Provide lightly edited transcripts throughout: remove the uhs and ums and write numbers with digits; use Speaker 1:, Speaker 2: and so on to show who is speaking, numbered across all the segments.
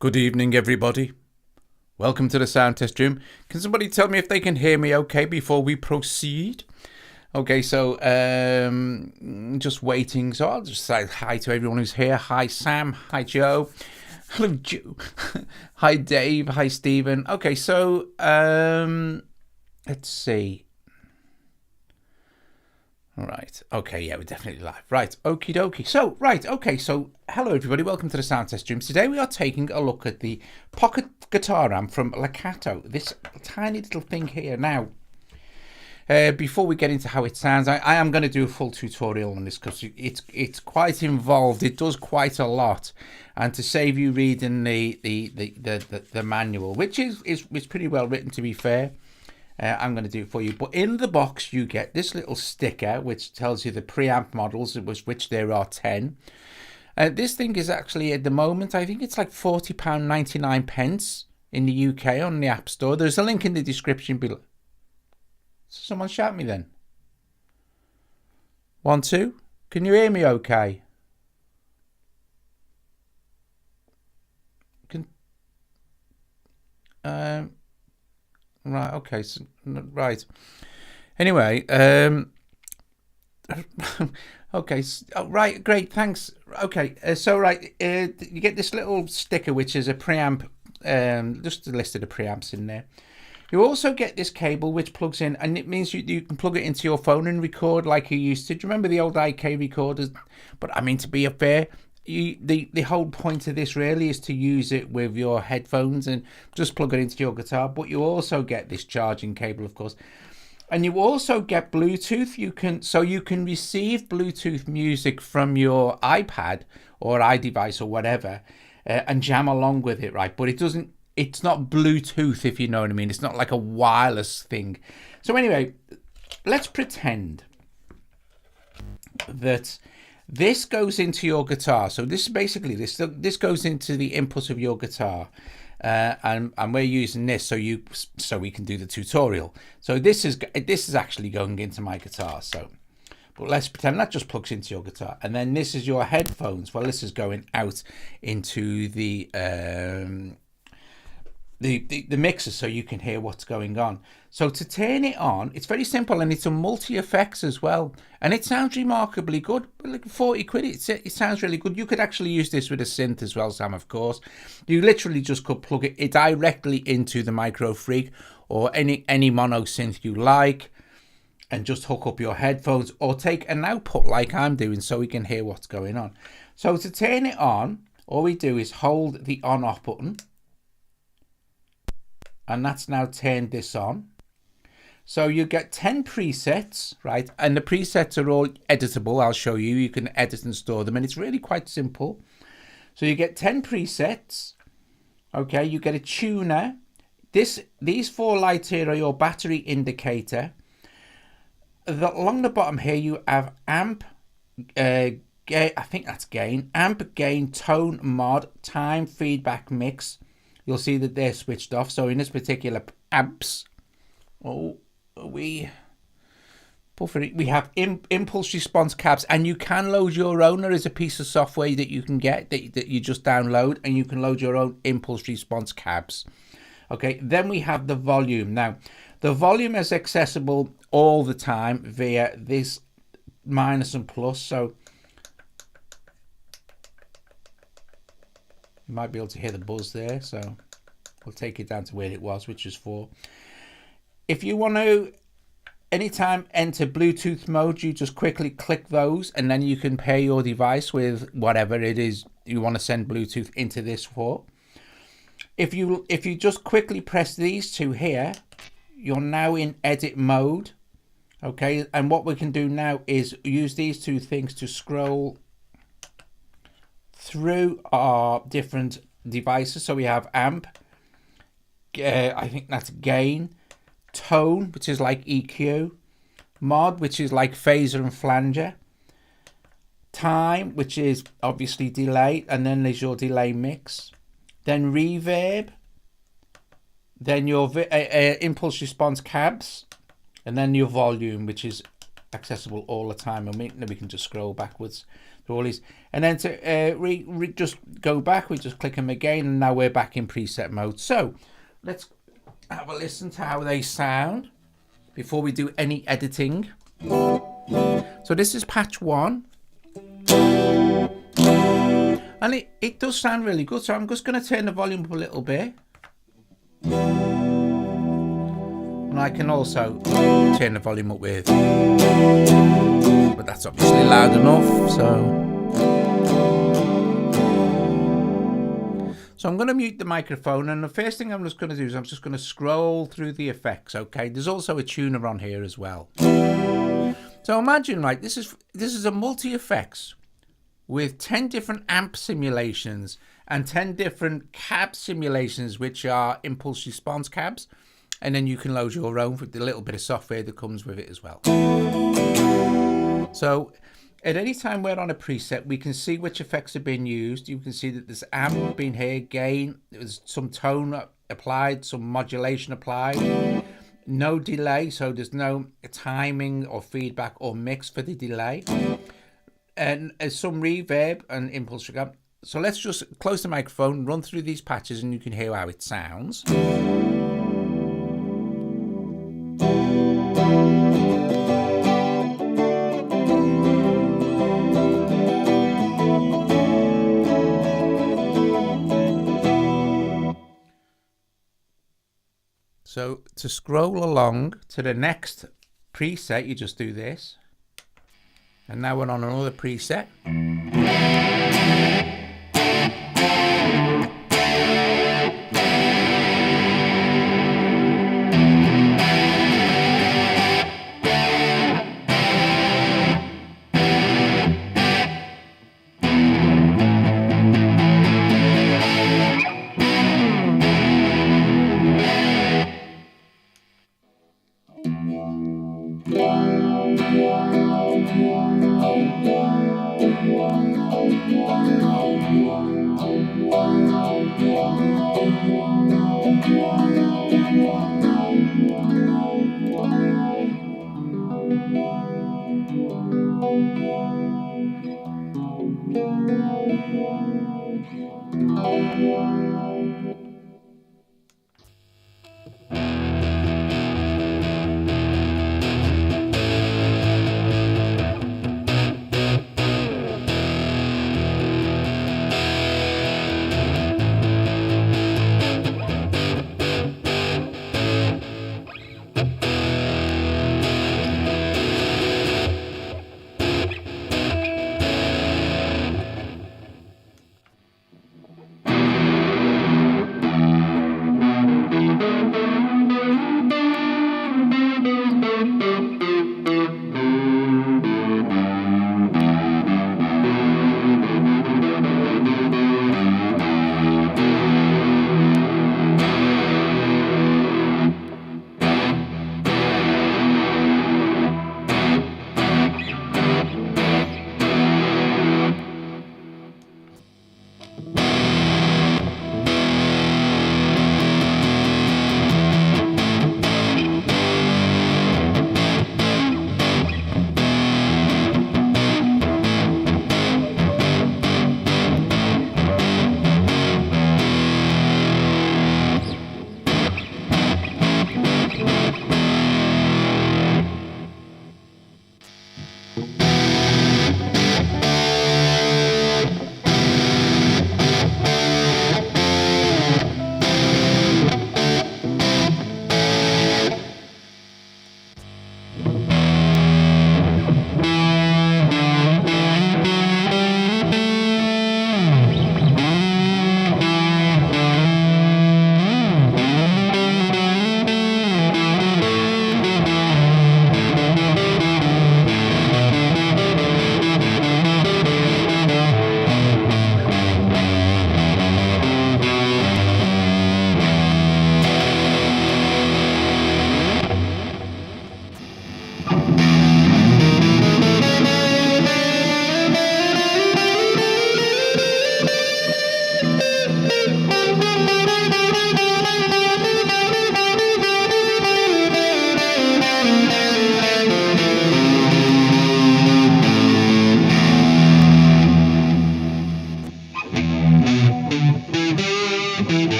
Speaker 1: Good evening, everybody. Welcome to the sound test room. Can somebody tell me if they can hear me okay before we proceed? Okay, so just waiting. So I'll just say hi to everyone who's here. Hi, Sam. Hi, Joe. Hello, Joe. Hi, Dave. Hi, Stephen. Okay, so let's see. Right. Okay. Yeah, we're definitely live. Right. Okie dokie. So, right. Okay. So, hello everybody. Welcome to the sound test room. Today we are taking a look at the pocket guitar amp from Lekato. This tiny little thing here. Now, before we get into how it sounds, I am going to do a full tutorial on this because it's quite involved. It does quite a lot, and to save you reading the manual, which is pretty well written, to be fair. I'm going to do it for you. But in the box, you get this little sticker, which tells you the preamp models, which there are 10. This thing is actually, at the moment, I think it's like £40.99 in the UK on the App Store. There's a link in the description below. Someone shout me then. 1, 2. Can you hear me okay? Right, okay, so, right. Anyway, okay, right, great, thanks. Okay, so right, you get this little sticker, which is a preamp, just a list of the preamps in there. You also get this cable which plugs in, and it means you can plug it into your phone and record like you used to. Do you remember the old IK recorders? But I mean, to be fair, the whole point of this really is to use it with your headphones and just plug it into your guitar. But you also get this charging cable, of course, and you also get Bluetooth. You can receive Bluetooth music from your iPad or iDevice or whatever, and jam along with it, right? But it's not Bluetooth, if you know what I mean. It's not like a wireless thing. So anyway, let's pretend that this goes into your guitar. So this is basically this goes into the input of your guitar, and we're using this so we can do the tutorial. So this is actually going into my guitar. So, but let's pretend that just plugs into your guitar, and then this is your headphones. Well, this is going out into the mixer so you can hear what's going on. So to turn it on, it's very simple, and it's a multi-effects as well, and it sounds remarkably good. But like 40 quid, it sounds really good. You could actually use this with a synth as well, Sam, of course. You literally just could plug it directly into the Micro Freak or any mono synth you like, and just hook up your headphones or take an output like I'm doing so we can hear what's going on. So to turn it on, all we do is hold the on-off button, and that's now turned this on. So you get 10 presets, right? And the presets are all editable. I'll show you. You can edit and store them, and it's really quite simple. So you get 10 presets. Okay, you get a tuner. These 4 lights here are your battery indicator. Along the bottom here, you have amp, I think that's gain, amp, gain, tone, mod, time, feedback, mix. You'll see that they're switched off. So in this particular amps, we have impulse response cabs, and you can load your own. There is a piece of software that you can get that you just download, and you can load your own impulse response cabs. Okay, then we have the volume. Now, the volume is accessible all the time via this minus and plus. So you might be able to hear the buzz there, so we'll take it down to where it was, which is 4. If you want to anytime enter Bluetooth mode, you just quickly click those, and then you can pair your device with whatever it is you want to send Bluetooth into this for. If you just quickly press these two here, you're now in edit mode. Okay, and what we can do now is use these two things to scroll through our different devices. So we have amp, I think that's gain, tone, which is like EQ, mod, which is like phaser and flanger, time, which is obviously delay, and then there's your delay mix, then reverb, then your impulse response cabs, and then your volume, which is accessible all the time. And we can just scroll backwards. So all these, and then to just go back, we just click them again, and now we're back in preset mode. So let's have a listen to how they sound before we do any editing. So this is patch 1. And it does sound really good. So I'm just going to turn the volume up a little bit. And I can also turn the volume up with, but that's obviously loud enough. So I'm going to mute the microphone, and the first thing I'm just going to do is I'm just going to scroll through the effects. Okay, there's also a tuner on here as well. So imagine, like, this is a multi-effects with 10 different amp simulations and 10 different cab simulations, which are impulse response cabs. And then you can load your own with the little bit of software that comes with it as well. So at any time we're on a preset, we can see which effects are being used. You can see that there's amp being here, gain, there's some tone applied, some modulation applied. No delay, so there's no timing or feedback or mix for the delay. And there's some reverb and impulse. So let's just close the microphone, run through these patches, and you can hear how it sounds. So to scroll along to the next preset, you just do this. And now we're on another preset.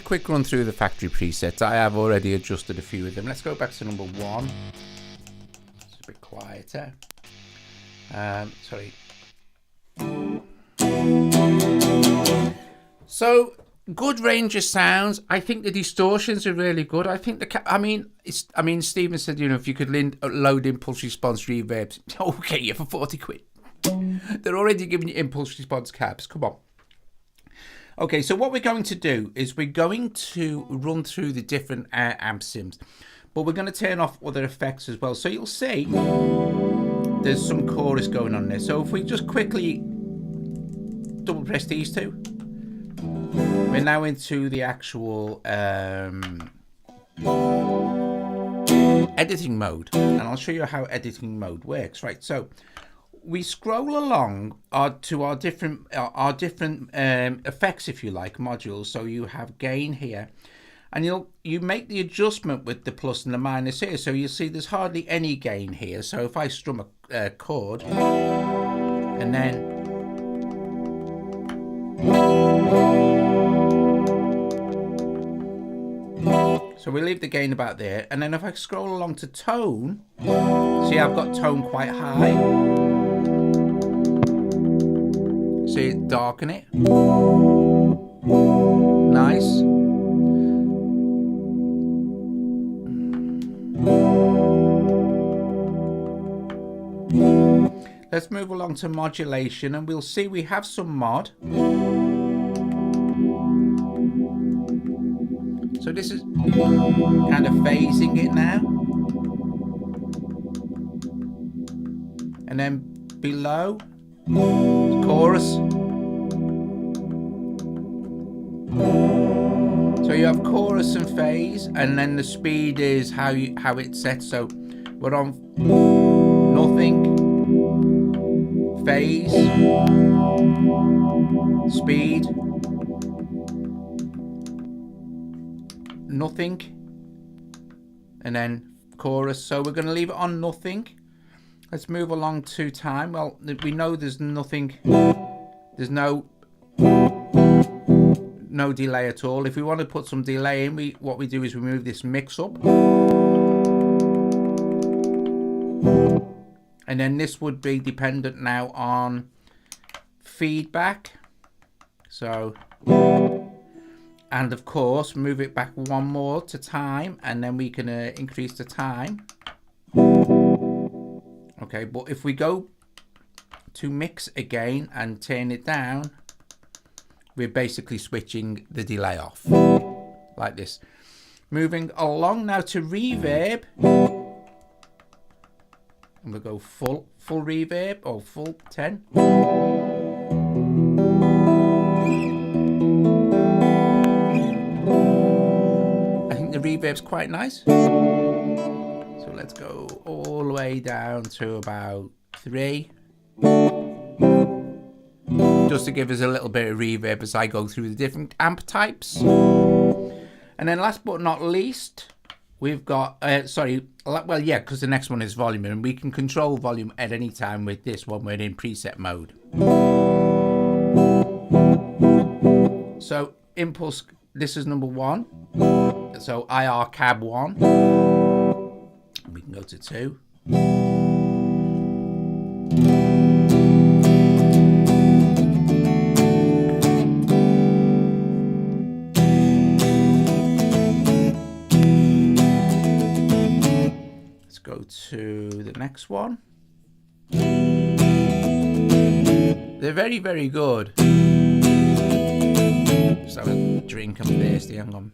Speaker 1: quick run through the factory presets. I have already adjusted a few of them. Let's go back to number 1. It's a bit quieter. Sorry. So, good range of sounds. I think the distortions are really good. I think Stephen said, if you could load impulse response reverbs, okay, yeah, for 40 quid. They're already giving you impulse response cabs. Come on. Okay, so what we're going to do is we're going to run through the different amp sims, but we're going to turn off other effects as well. So you'll see there's some chorus going on there. So if we just quickly double press these two, we're now into the actual editing mode, and I'll show you how editing mode works. Right, so we scroll along to our different effects, if you like, modules. So you have gain here, and you make the adjustment with the plus and the minus here. So you'll see there's hardly any gain here. So if I strum a chord, and then so we leave the gain about there, and then if I scroll along to tone, see I've got tone quite high. See it, darken it. Nice. Let's move along to modulation, and we'll see we have some mod. So this is kind of phasing it now. And then below, chorus. So you have chorus and phase, and then the speed is how it's set. So we're on nothing, phase, speed, nothing, and then chorus. So we're going to leave it on nothing. Let's move along to time. Well, we know there's nothing, there's no delay at all. If we want to put some delay in, what we do is we move this mix up, and then this would be dependent now on feedback. So, and of course move it back one more to time, and then we can increase the time. Okay, but if we go to mix again and turn it down, we're basically switching the delay off like this. Moving along now to reverb, and we'll go full reverb, or full 10. I think the reverb's quite nice. So let's go all the way down to about 3. Just to give us a little bit of reverb as I go through the different amp types. And then last but not least, we've got, because the next one is volume, and we can control volume at any time with this one. We're in preset mode. So impulse, this is number 1. So IR cab 1. We can go to 2. Let's go to the next one. They're very, very good. Just have a drink, I'm thirsty, hang on.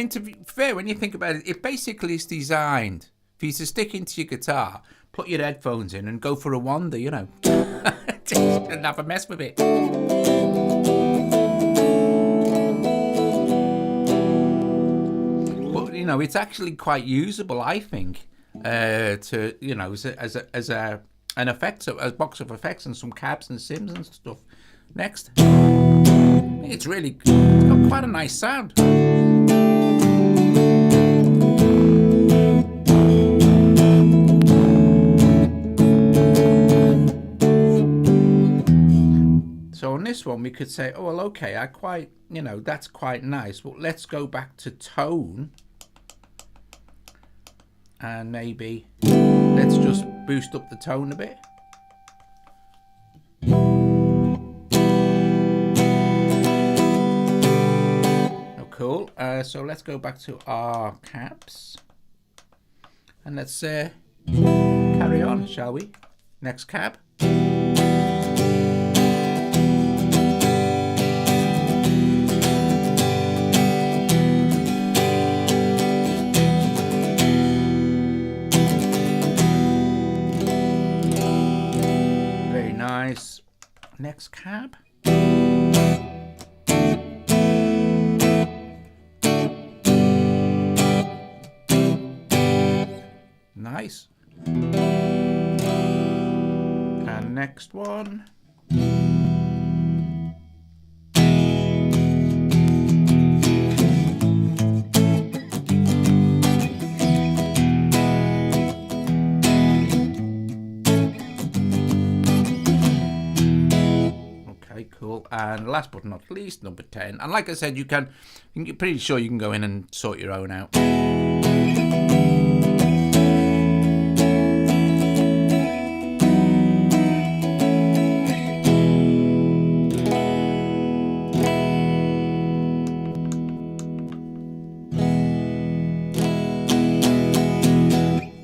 Speaker 1: To be fair, when you think about it, it basically is designed for you to stick into your guitar, put your headphones in, and go for a wander, and have a mess with it. But you know, it's actually quite usable, I think, to you know, as an effect, a box of effects and some cabs and sims and stuff. Next, it's got quite a nice sound. So on this one, we could say, oh, well, okay, that's quite nice. Well, let's go back to tone. And maybe let's just boost up the tone a bit. Oh, cool. So let's go back to our cabs. And let's carry on, shall we? Next cab. Nice. Next cab. Nice. And next one. Cool. And last but not least, number 10. And like I said, you're pretty sure you can go in and sort your own out.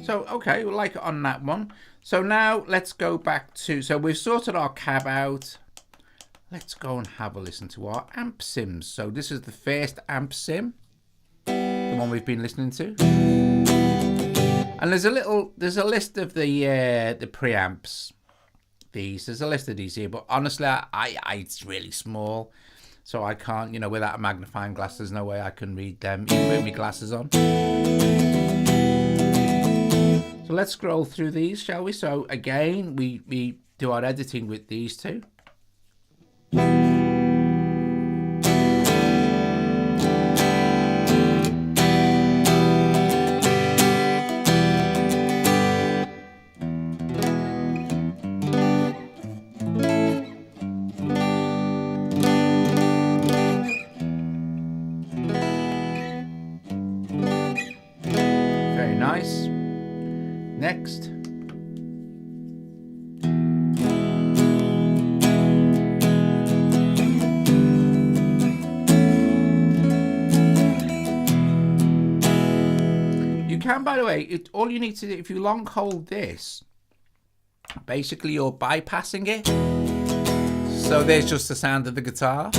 Speaker 1: So, okay, we'll like it on that one. So now let's go back to, so we've sorted our cab out. Let's go and have a listen to our amp sims. So this is the first amp sim, the one we've been listening to. And there's a list of the preamps. There's a list of these here, but honestly, it's really small, so I can't, without a magnifying glass, there's no way I can read them even with my glasses on. So let's scroll through these, shall we? So again, we do our editing with these two. Very nice. Next. By the way, all you need to do, if you long hold this, basically you're bypassing it. So there's just the sound of the guitar.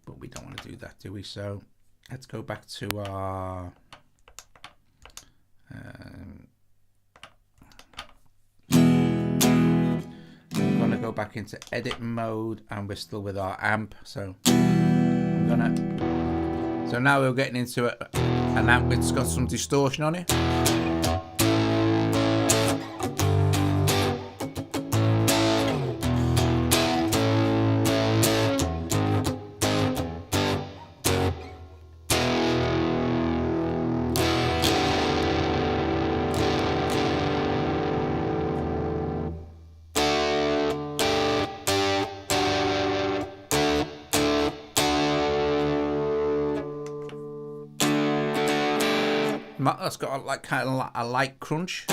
Speaker 1: But we don't want to do that, do we? So let's go back to our... I'm going to go back into edit mode, and we're still with our amp. So So now we're getting into an amp that's got some distortion on it. That's got like kind of a light crunch.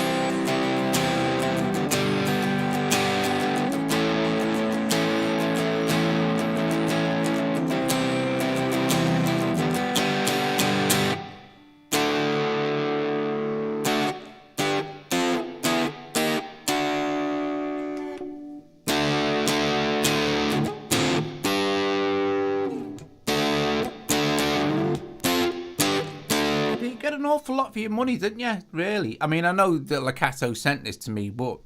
Speaker 1: An awful lot for your money, didn't you? Really? I mean, I know that Lekato sent this to me, but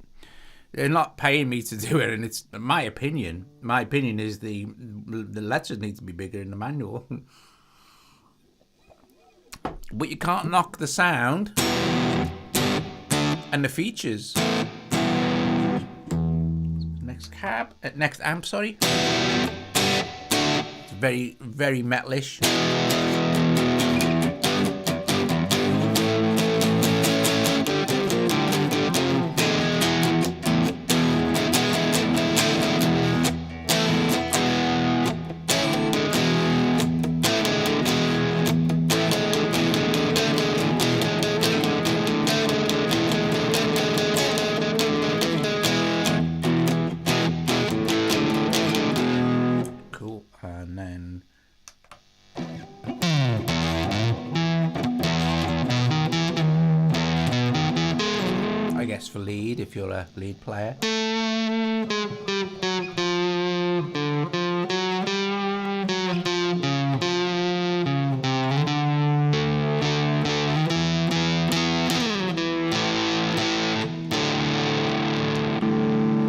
Speaker 1: They're not paying me to do it, and it's my opinion. My opinion is the letters need to be bigger in the manual. But you can't knock the sound and the features. Next amp, sorry. It's very, very metalish. And then I guess for lead, if you're a lead player.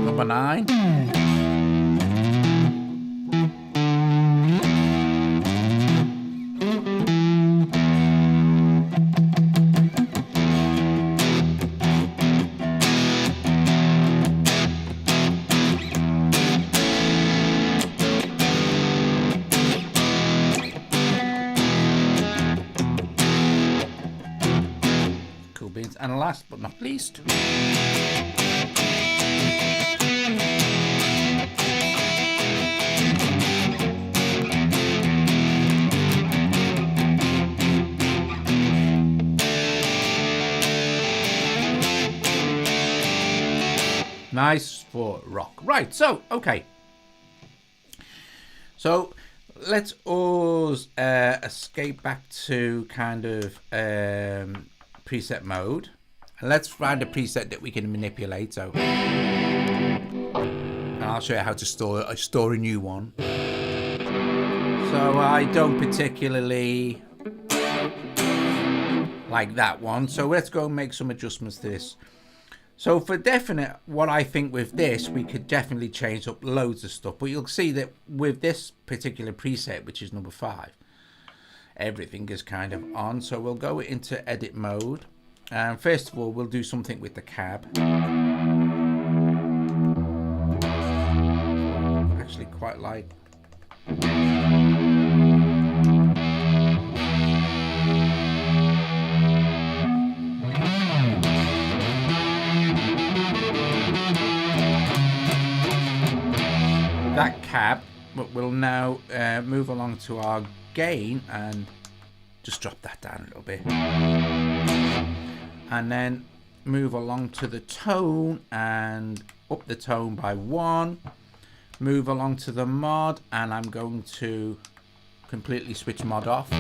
Speaker 1: Number 9. And last but not least, nice for rock. Right, so okay, so let's us escape back to kind of preset mode, and let's find a preset that we can manipulate. So, and I'll show you how to store a new one. So I don't particularly like that one, so let's go and make some adjustments to this. So for definite, what I think with this, we could definitely change up loads of stuff, but you'll see that with this particular preset, which is number 5, everything is kind of on. So we'll go into edit mode, and first of all we'll do something with the cab. Actually quite like that cab, but we'll now move along to our gain and just drop that down a little bit, and then move along to the tone and up the tone by 1, move along to the mod, and I'm going to completely switch mod off.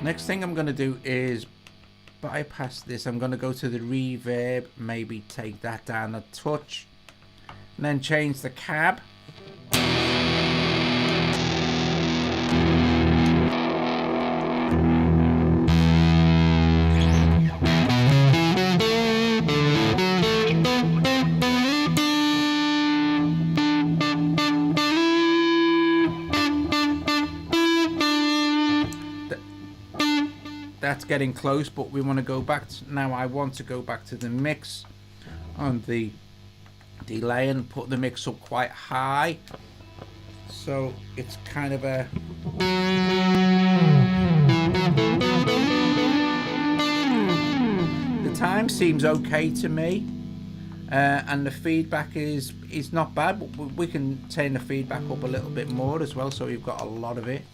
Speaker 1: Next thing I'm going to do is bypass this. I'm going to go to the reverb, maybe take that down a touch, and then change the cab. That's getting close, but we want to go back to, now I want to go back to the mix on the delay and put the mix up quite high, so it's kind of a the time seems okay to me, and the feedback is not bad, but we can turn the feedback up a little bit more as well, so we've got a lot of it.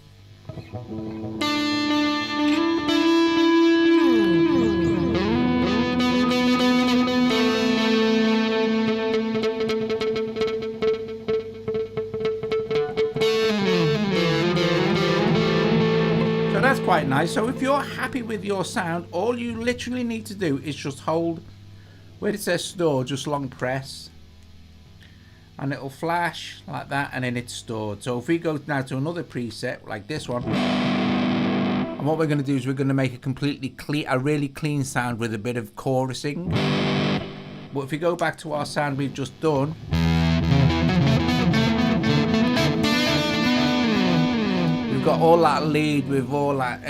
Speaker 1: That's quite nice. So if you're happy with your sound, all you literally need to do is just hold where it says store, just long press, and it'll flash like that, and then it's stored. So if we go now to another preset like this one, and And what we're going to do is we're going to make a really clean sound with a bit of chorusing. But if we go back to our sound we've just done, we've got all that lead with all that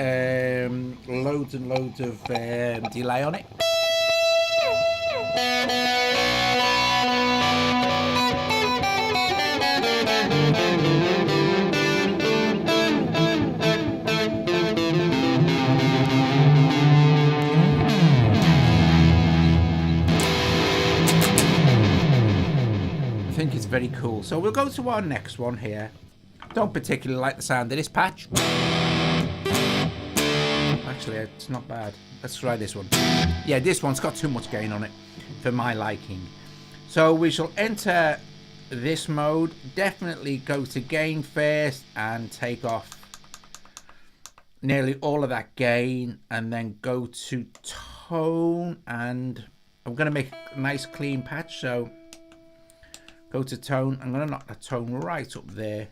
Speaker 1: loads and loads of delay on it. I think it's very cool. So we'll go to our next one here. Don't particularly like the sound of this patch. Actually, it's not bad. Let's try this one. Yeah, this one's got too much gain on it for my liking. So we shall enter this mode. Definitely go to gain first and take off nearly all of that gain, and then go to tone, and I'm going to make a nice clean patch. So go to tone. I'm going to knock the tone right up there.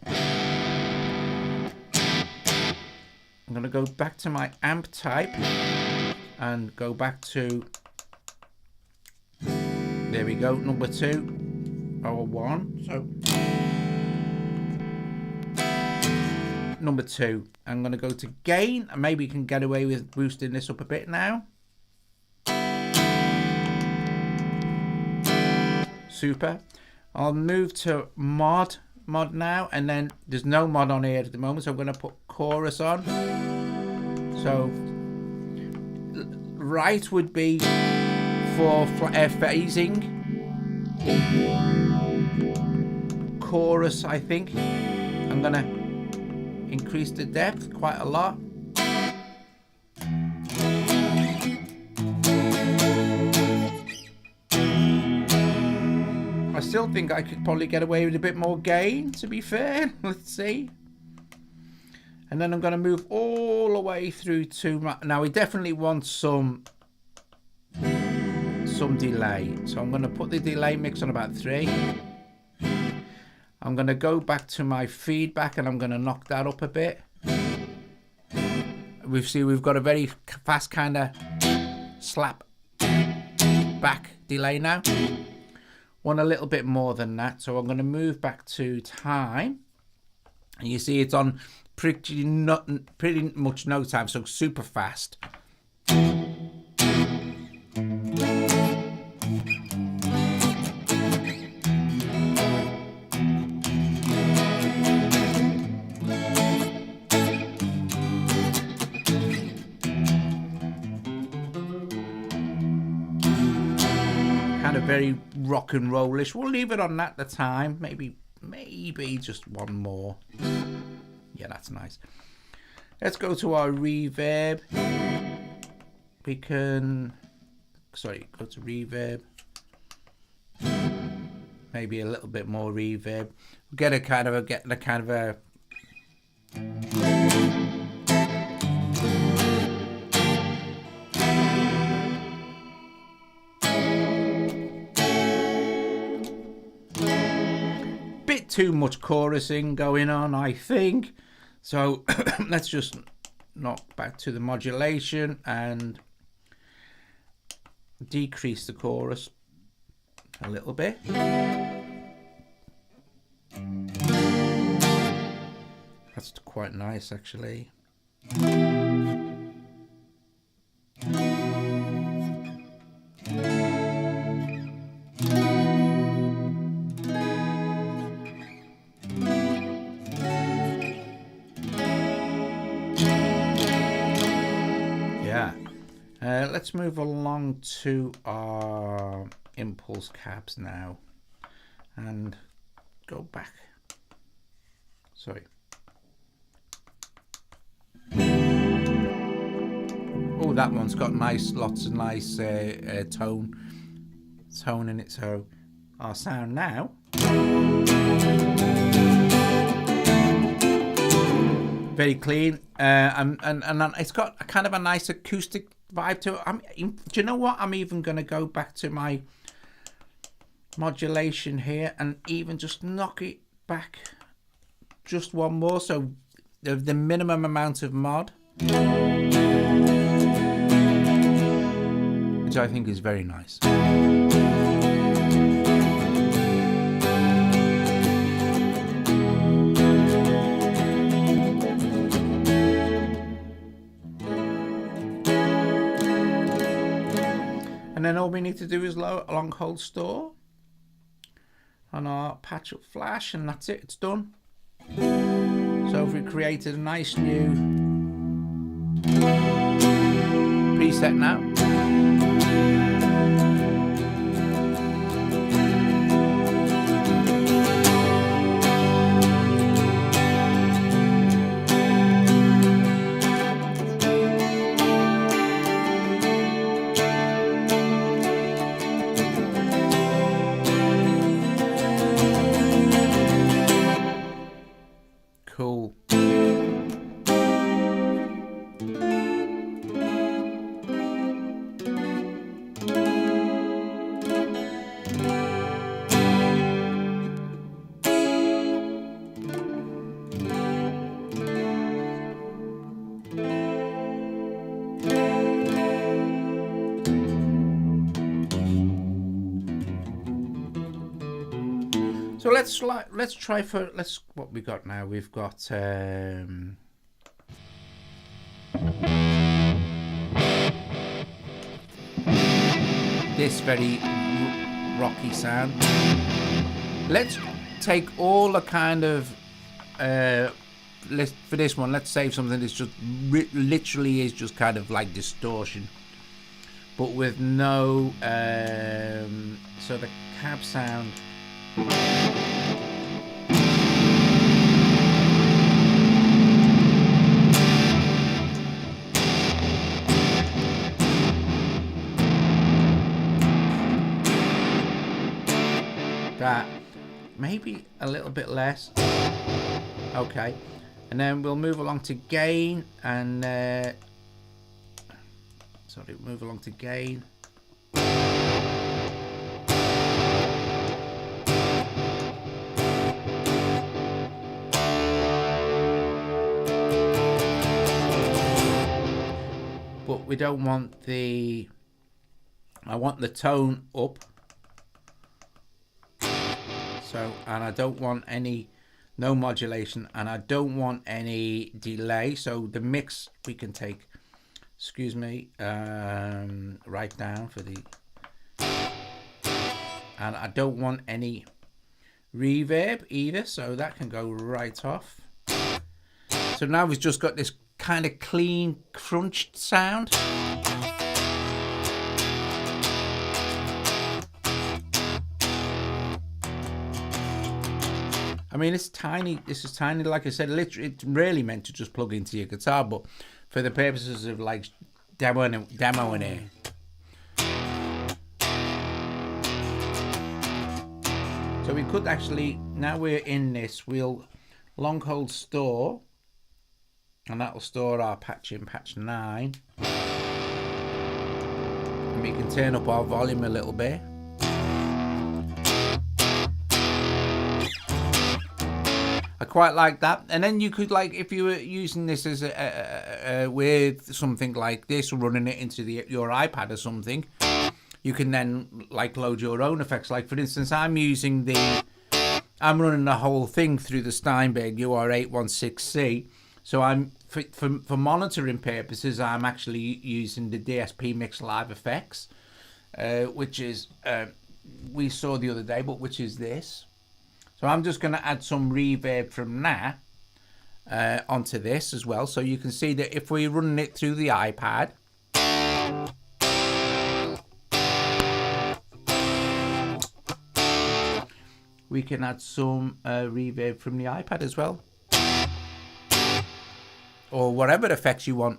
Speaker 1: I'm going to go back to my amp type and go back to, there we go, number 2 or 1. So number 2. I'm going to go to gain, and maybe you can get away with boosting this up a bit now. Super. I'll move to mod now, and then there's no mod on here at the moment, so I'm going to put chorus on. So right would be for phasing. Chorus, I think I'm going to increase the depth quite a lot. I still think I could probably get away with a bit more gain, to be fair. Let's see. And then I'm going to move all the way through to my... Now we definitely want some delay. So I'm going to put the delay mix on about 3. I'm going to go back to my feedback, and I'm going to knock that up a bit. We've got a very fast kind of slap back delay now. Want a little bit more than that, so I'm going to move back to time, and you see it's on pretty much no time, so super fast. Kind of very rock and rollish. We'll leave it on at the time. Maybe just one more. Yeah, that's nice. Let's go to our reverb. We can, go to reverb. Maybe a little bit more reverb. Get a kind of a bit too much chorusing going on, I think. So let's just knock back to the modulation and decrease the chorus a little bit. That's quite nice, actually. Let's move along to our impulse cabs now and go back. Sorry. Oh, that one's got lots of nice tone in it. So our sound now. Very clean, and it's got a kind of a nice acoustic vibe to it. Do you know what? I'm even going to go back to my modulation here and even just knock it back just one more. So the minimum amount of mod. which I think is very nice. And then all we need to do is long hold store on our patch up flash, and that's it, it's done. So if we created a nice new preset now. Cool. So let's try for what we got now. We've got this very rocky sound. Let's take all the kind of for this one. Let's save something that's just literally is just kind of like distortion, but with no so the cab sound. That maybe a little bit less. Okay, and then we'll move along to gain and move along to gain. But we don't want I want the tone up. So, and I don't want no modulation, and I don't want any delay. So the mix we can take, excuse me, right down for the, and I don't want any reverb either. So that can go right off. So now we've just got this kind of clean crunched sound. I mean, it's tiny. This is tiny. Like I said, literally, it's really meant to just plug into your guitar, but for the purposes of like demoing it. So we could actually, now we're in this, we'll long hold store, and that will store our patch in patch 9. And we can turn up our volume a little bit. I quite like that. And then you could, like, if you were using this as with something like this, running it into your iPad or something, you can then like load your own effects. Like for instance, I'm running the whole thing through the Steinberg UR816C. So I'm for monitoring purposes, I'm actually using the DSP Mix Live effects, which is we saw the other day, but which is this. So I'm just going to add some reverb from that onto this as well. So you can see that if we're running it through the iPad, we can add some reverb from the iPad as well. Or whatever effects you want.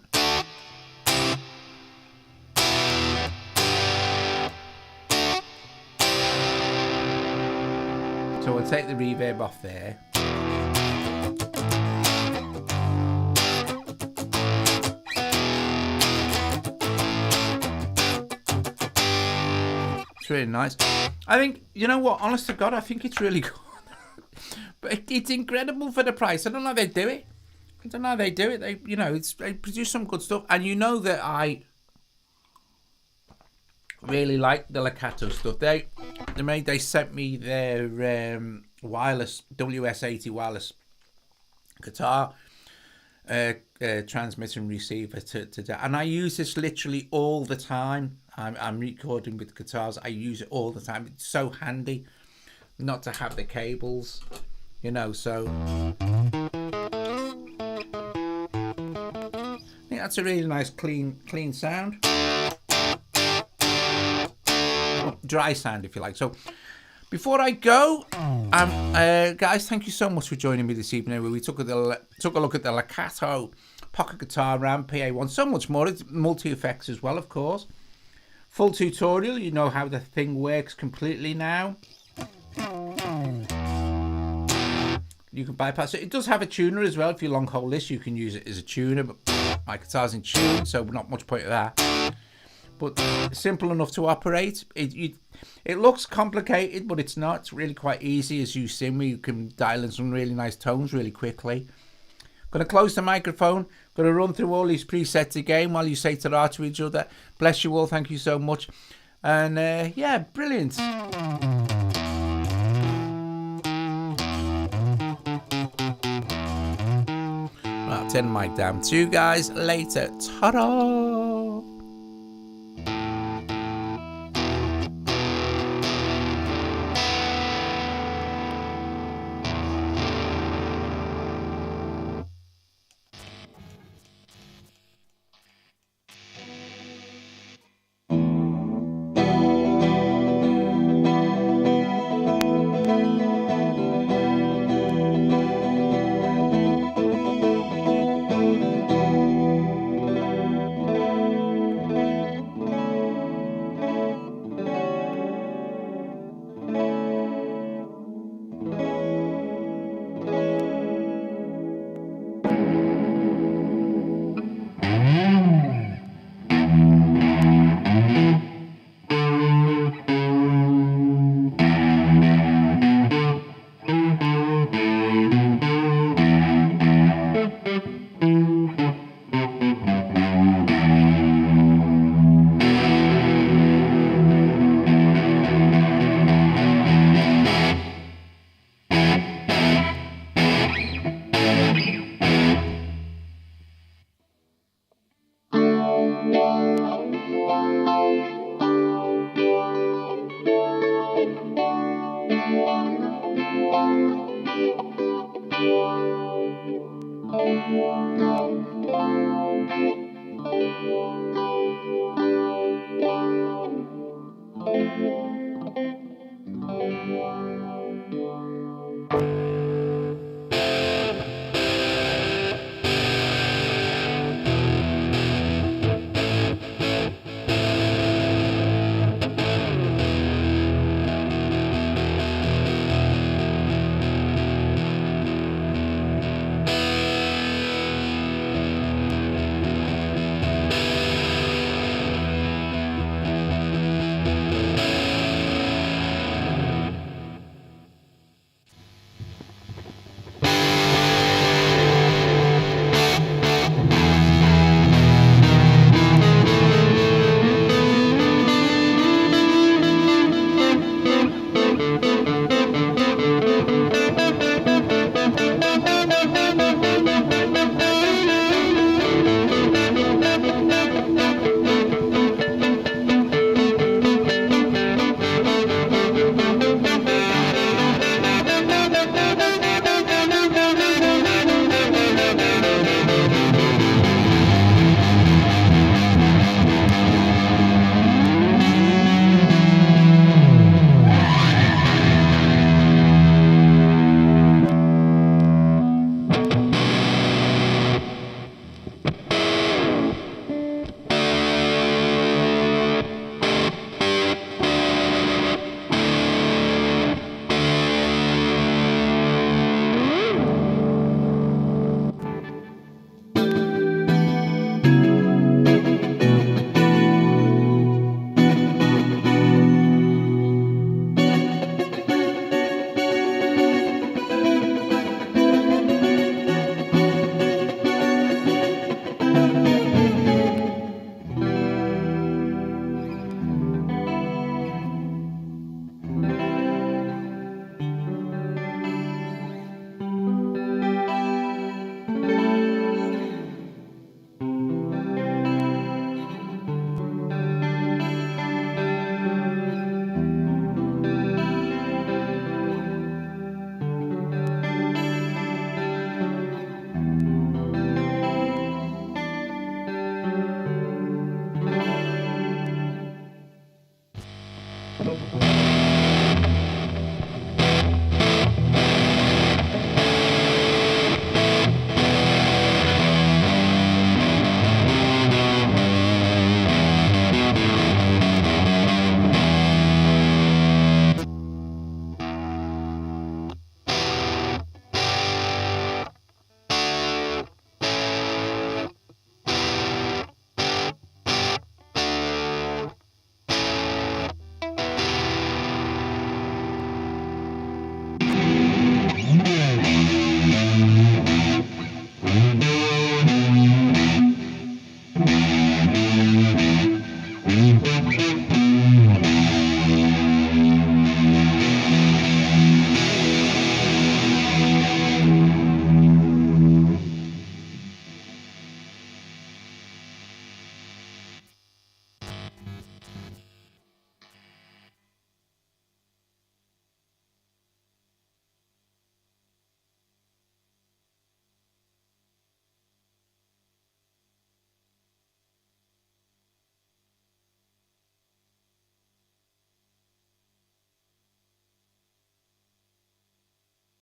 Speaker 1: So we'll take the reverb off there. It's really nice. I think, you know what, honest to God, I think it's really good. But it's incredible for the price. I don't know how they do it. They, you know, they produce some good stuff. And you know that Really like the Lekato stuff. They sent me their wireless WS80 wireless guitar transmitter and receiver and I use this literally all the time. I'm recording with guitars. I use it all the time. It's so handy not to have the cables, you know. So I think that's a really nice clean sound. Dry sound, if you like. So before I go, guys, thank you so much for joining me this evening. Where we took a look at the Lekato pocket guitar ramp PA1, so much more. It's multi effects as well, of course. Full tutorial. You know how the thing works completely now. You can bypass it. It does have a tuner as well. If you long hold this, you can use it as a tuner. But my guitar's in tune, so not much point of that. But simple enough to operate. It looks complicated, but it's not. It's really quite easy. As you see me, you can dial in some really nice tones really quickly. Going to close the microphone. Going to run through all these presets again while you say ta-ra to each other. Bless you all. Thank you so much. And yeah, brilliant. I'll turn the mic down. See you guys later. Ta-da! Thank you.